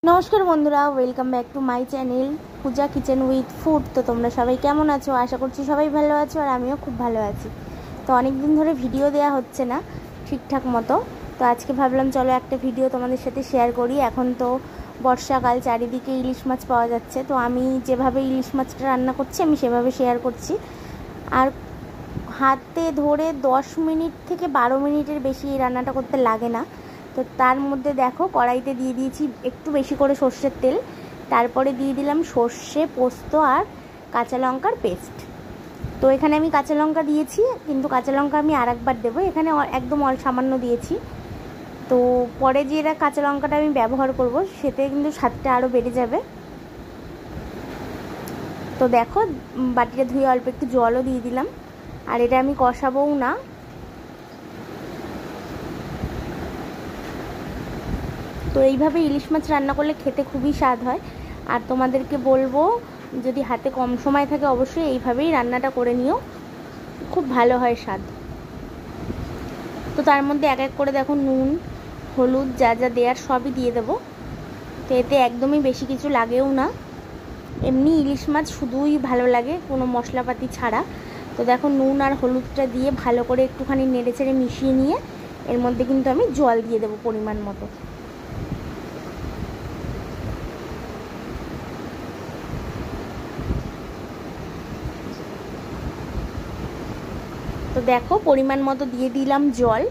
নমস্কার বন্ধুরা, welcome back to my channel Puja kitchen with food. তো তোমরা সবাই কেমন আছো? আশা করছি সবাই ভালো আছো, আর আমিও খুব ভালো আছি। তো অনেক দিন ধরে ভিডিও দেওয়া হচ্ছে না ঠিকঠাক মতো, তো আজকে ভাবলাম চলো একটা ভিডিও তোমাদের সাথে শেয়ার করি। এখন তো বর্ষাকাল, চারিদিকে ইলিশ মাছ পাওয়া যাচ্ছে, তো আমি যেভাবে ইলিশ মাছটা রান্না করছি আমি সেভাবে শেয়ার করছি। আর হাতে ধরে 10 মিনিট থেকে 12 মিনিটের বেশি এই রান্নাটা করতে লাগে না। তো তার মধ্যে দেখো কড়াইতে দিয়ে দিয়েছি একটু বেশি করে সর্ষের তেল, তারপরে দিয়ে দিলাম সর্ষে, পোস্ত আর কাঁচা লঙ্কার পেস্ট। তো এখানে আমি কাঁচা লঙ্কা দিয়েছি, কিন্তু কাঁচা লঙ্কা আমি আরেকবার দেবো, এখানে একদম সামান্য দিয়েছি। তো পরে যে এটা কাঁচা লঙ্কাটা আমি ব্যবহার করব সেতে কিন্তু স্বাদটা আরও বেড়ে যাবে। তো দেখো বাটিটা ধুয়ে অল্প একটু জলও দিয়ে দিলাম, আর এটা আমি কষাবোও না। তো এইভাবে ইলিশ মাছ রান্না করলে খেতে খুবই স্বাদ হয়। আর তোমাদেরকে বলবো, যদি হাতে কম সময় থাকে অবশ্যই এইভাবেই রান্নাটা করে নিও, খুব ভালো হয় স্বাদ। তো তার মধ্যে এক এক করে দেখো নুন, হলুদ যা যা দেওয়ার সবই দিয়ে দেবো। তো এতে একদমই বেশি কিছু লাগেও না, এমনি ইলিশ মাছ শুধুই ভালো লাগে কোনো মশলাপাতি ছাড়া। তো দেখো নুন আর হলুদটা দিয়ে ভালো করে একটুখানি নেড়ে চেড়ে মিশিয়ে নিয়ে এর মধ্যে কিন্তু আমি জল দিয়ে দেবো পরিমাণ মতো। তো দেখো পরিমাণ মতো দিয়ে দিলাম জল।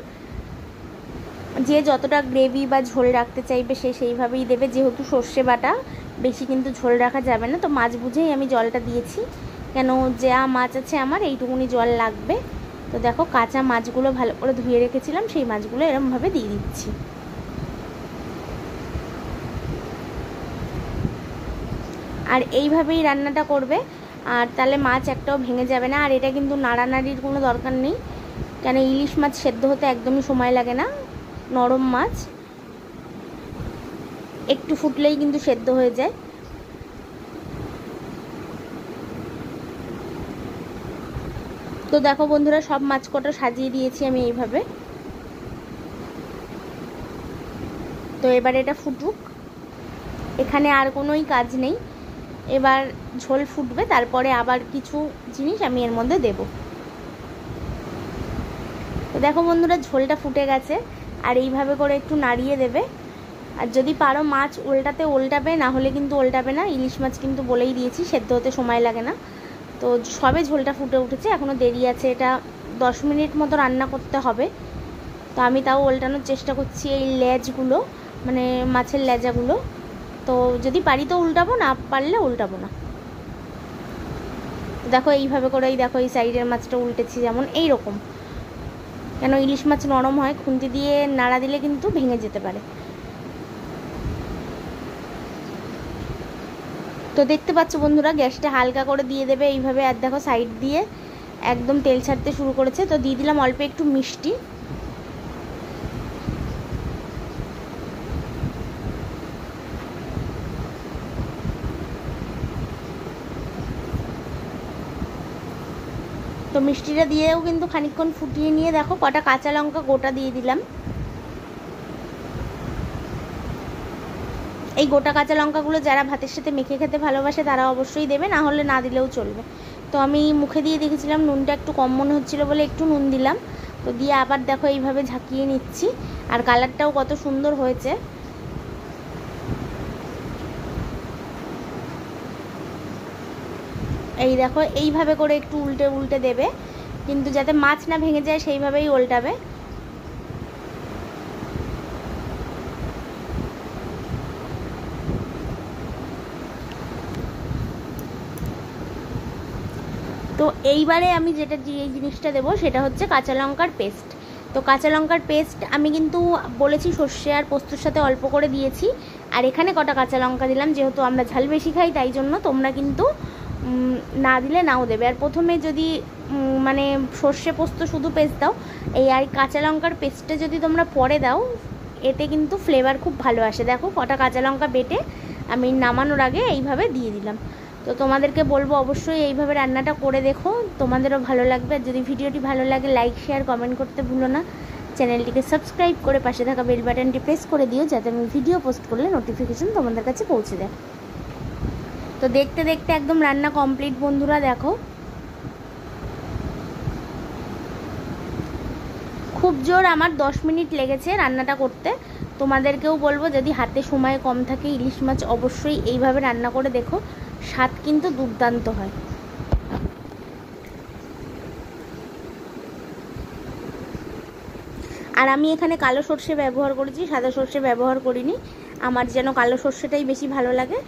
যে যতটা গ্রেভি বা ঝোল রাখতে চাইবে সে সেইভাবেই দেবে, যেহেতু সর্ষে বাটা বেশি কিন্তু ঝোল রাখা যাবে না। তো মাছ বুঝেই আমি জলটা দিয়েছি, কেন যা মাছ আছে আমার এইটুকুনি জল লাগবে। তো দেখো কাঁচা মাছগুলো ভালো করে ধুয়ে রেখেছিলাম, সেই মাছগুলো এরমভাবে দিয়ে দিচ্ছি। আর এইভাবেই রান্নাটা করবে, আর তাহলে মাছ একটাও ভেঙে যাবে না। আর এটা কিন্তু নাড়ানাড়ির কোনো দরকার নেই, কেন ইলিশ মাছ সেদ্ধ হতে একদমই সময় লাগে না, নরম মাছ, একটু ফুটলেই কিন্তু সেদ্ধ হয়ে যায়। তো দেখো বন্ধুরা, সব মাছ কটা সাজিয়ে দিয়েছি আমি এইভাবে। তো এবার এটা ফুটুক, এখানে আর কোনোই কাজ নেই। এবার ঝোল ফুটবে, তারপরে আবার কিছু জিনিস আমি এর মধ্যে দেব। তো দেখো বন্ধুরা, ঝোলটা ফুটে গেছে, আর এইভাবে করে একটু নাড়িয়ে দেবে। আর যদি পারো মাছ উল্টাবে, না হলে কিন্তু উল্টাবে না। ইলিশ মাছ কিন্তু বলেই দিয়েছি সেদ্ধ হতে সময় লাগে না। তো সবে ঝোলটা ফুটে উঠেছে, এখনও দেরি আছে, এটা 10 মিনিট মতো রান্না করতে হবে। তো আমি তাও উল্টানোর চেষ্টা করছি এই লেজগুলো, মানে মাছের লেজাগুলো। তো যদি পারি তো উল্টাবো, না পারলে উল্টাবো না। দেখো এইভাবে করেই দেখো এই সাইডের মাছটা উল্টেছি, যেমন এই রকম, কেন ইলিশ মাছ নরম হয়, খুন্তি দিয়ে নাড়া দিলে কিন্তু ভেঙে যেতে পারে। তো দেখতে পাচ্ছ বন্ধুরা, গ্যাসটা হালকা করে দিয়ে দেবে এইভাবে। আর দেখো সাইড দিয়ে একদম তেল ছাড়তে শুরু করেছে। তো দিয়ে দিলাম অল্প একটু মিষ্টি। তো মিষ্টিটা দিয়েও কিন্তু খানিকক্ষণ ফুটিয়ে নিয়ে দেখো কটা কাঁচা লঙ্কা গোটা দিয়ে দিলাম। এই গোটা কাঁচা লঙ্কাগুলো যারা ভাতের সাথে মেখে খেতে ভালোবাসে তারা অবশ্যই দেবে, না হলে না দিলেও চলবে। তো আমি মুখে দিয়ে দেখেছিলাম নুনটা একটু কম মনে হচ্ছিলো বলে একটু নুন দিলাম। তো দিয়ে আবার দেখো এইভাবে ঝাঁকিয়ে নিচ্ছি, আর কালারটাও কত সুন্দর হয়েছে। এই দেখো এইভাবে করে একটু উল্টে উল্টে দেবে, কিন্তু যাতে মাছ না ভেঙে যায় সেইভাবেই উল্টাবে। তো এইবারে আমি যেটা এই জিনিসটা দেবো সেটা হচ্ছে কাঁচা লঙ্কার পেস্ট। তো কাঁচা লঙ্কার পেস্ট আমি কিন্তু বলেছি সর্ষে আর পোস্তর সাথে অল্প করে দিয়েছি, আর এখানে কটা কাঁচা লঙ্কা দিলাম, যেহেতু আমরা ঝাল বেশি খাই তাই জন্য। তোমরা কিন্তু না দিলে নাও দেবে। আর প্রথমে যদি মানে সর্ষে পোস্ত শুধু পেস্ট দাও, এই আর কাঁচা লঙ্কার পেস্টটা যদি তোমরা পরে দাও, এতে কিন্তু ফ্লেভার খুব ভালো আসে। দেখো কটা কাঁচা লঙ্কা বেটে আমি নামানোর আগে এইভাবে দিয়ে দিলাম। তো তোমাদেরকে বলবো অবশ্যই এইভাবে রান্নাটা করে দেখো, তোমাদেরও ভালো লাগবে। আর যদি ভিডিওটি ভালো লাগে লাইক শেয়ার কমেন্ট করতে ভুলো না। চ্যানেলটিকে সাবস্ক্রাইব করে পাশে থাকা বেল বাটনটি প্রেস করে দিও, যাতে আমি ভিডিও পোস্ট করলে নোটিফিকেশন তোমাদের কাছে পৌঁছে দেয়। তো দেখতে দেখতে একদম রান্না কমপ্লিট বন্ধুরা। দেখো খুব জোর আমার 10 মিনিট লেগেছে রান্নাটা করতে। তোমাদেরকেও বলবো, যদি হাতে সময় কম থাকে ইলিশ মাছ অবশ্যই এইভাবে রান্না করে দেখো, স্বাদ কিন্তু দুর্দান্ত হয়। আর আমি এখানে কালো সর্ষে ব্যবহার করেছি, সাদা সর্ষে ব্যবহার করিনি। আমার যেন কালো সর্ষেটাই বেশি ভালো লাগে।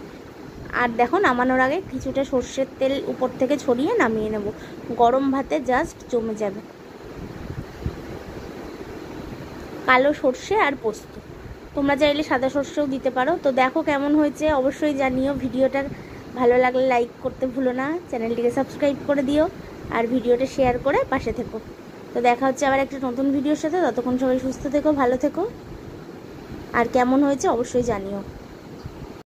আর দেখো নামানোর আগে কিছুটা সর্ষের তেল উপর থেকে ছড়িয়ে নামিয়ে নেব, গরম ভাতে জাস্ট জমে যাবে। কালো সর্ষে আর পোস্ত, তোমরা চাইলে সাদা সর্ষেও দিতে পারো। তো দেখো কেমন হয়েছে অবশ্যই জানিও। ভিডিওটা ভালো লাগলে লাইক করতে ভুলো না, চ্যানেলটিকে সাবস্ক্রাইব করে দিও আর ভিডিওটা শেয়ার করে পাশে থেকো। তো দেখা হচ্ছে আবার একটা নতুন ভিডিওর সাথে। ততক্ষণ সবাই সুস্থ থেকো, ভালো থেকো, আর কেমন হয়েছে অবশ্যই জানিও।